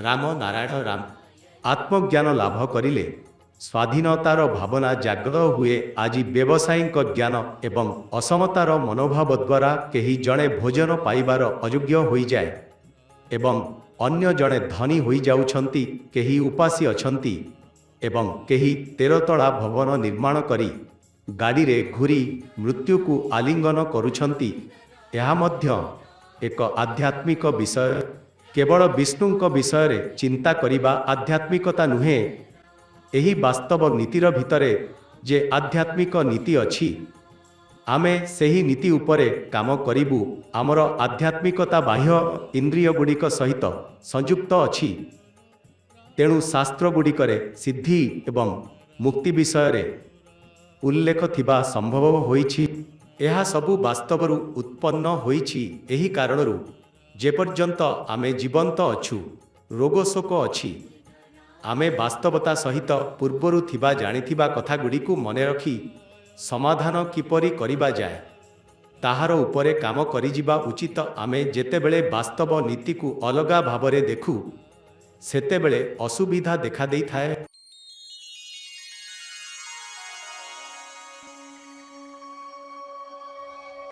ରାମ ନାରାୟଣ ରାମ। ଆତ୍ମଜ୍ଞାନ ଲାଭ କରିଲେ ସ୍ୱାଧୀନତାର ଭାବନା ଜାଗ୍ରତ ହୁଏ। ଆଜି ବ୍ୟବସାୟୀଙ୍କ ଜ୍ଞାନ ଏବଂ ଅସମତାର ମନୋଭାବ ଦ୍ୱାରା କେହି ଜଣେ ଭୋଜନ ପାଇବାର ଅଯୋଗ୍ୟ ହୋଇଯାଏ ଏବଂ ଅନ୍ୟ ଜଣେ ଧନୀ ହୋଇଯାଉଛନ୍ତି। କେହି ଉପାସୀ ଅଛନ୍ତି ଏବଂ କେହି ତେରତଳା ଭବନ ନିର୍ମାଣ କରି ଗାଡ଼ିରେ ଘୂରି ମୃତ୍ୟୁକୁ ଆଲିଙ୍ଗନ କରୁଛନ୍ତି। ଏହା ମଧ୍ୟ ଏକ ଆଧ୍ୟାତ୍ମିକ ବିଷୟ। କେବଳ ବିଷ୍ଣୁଙ୍କ ବିଷୟରେ ଚିନ୍ତା କରିବା ଆଧ୍ୟାତ୍ମିକତା ନୁହେଁ। ଏହି ବାସ୍ତବ ନୀତିର ଭିତରେ ଯେ ଆଧ୍ୟାତ୍ମିକ ନୀତି ଅଛି, ଆମେ ସେହି ନୀତି ଉପରେ କାମ କରିବୁ। ଆମର ଆଧ୍ୟାତ୍ମିକତା ବାହ୍ୟ ଇନ୍ଦ୍ରିୟଗୁଡ଼ିକ ସହିତ ସଂଯୁକ୍ତ ଅଛି। ତେଣୁ ଶାସ୍ତ୍ରଗୁଡ଼ିକରେ ସିଦ୍ଧି ଏବଂ ମୁକ୍ତି ବିଷୟରେ ଉଲ୍ଲେଖ ଥିବା ସମ୍ଭବ ହୋଇଛି। ଏହା ସବୁ ବାସ୍ତବରୁ ଉତ୍ପନ୍ନ ହୋଇଛି। ଏହି କାରଣରୁ ଯେପର୍ଯ୍ୟନ୍ତ ଆମେ ଜୀବନ୍ତ ଅଛୁ, ରୋଗଶୋକ ଅଛି। ଆମେ ବାସ୍ତବତା ସହିତ ପୂର୍ବରୁ ଥିବା ଜାଣିଥିବା କଥାଗୁଡ଼ିକୁ ମନେରଖି ସମାଧାନ କିପରି କରିବା ଯାଏ, ତାହାର ଉପରେ କାମ କରିଯିବା ଉଚିତ। ଆମେ ଯେତେବେଳେ ବାସ୍ତବ ନୀତିକୁ ଅଲଗା ଭାବରେ ଦେଖୁ, ସେତେବେଳେ ଅସୁବିଧା ଦେଖାଦେଇଥାଏ।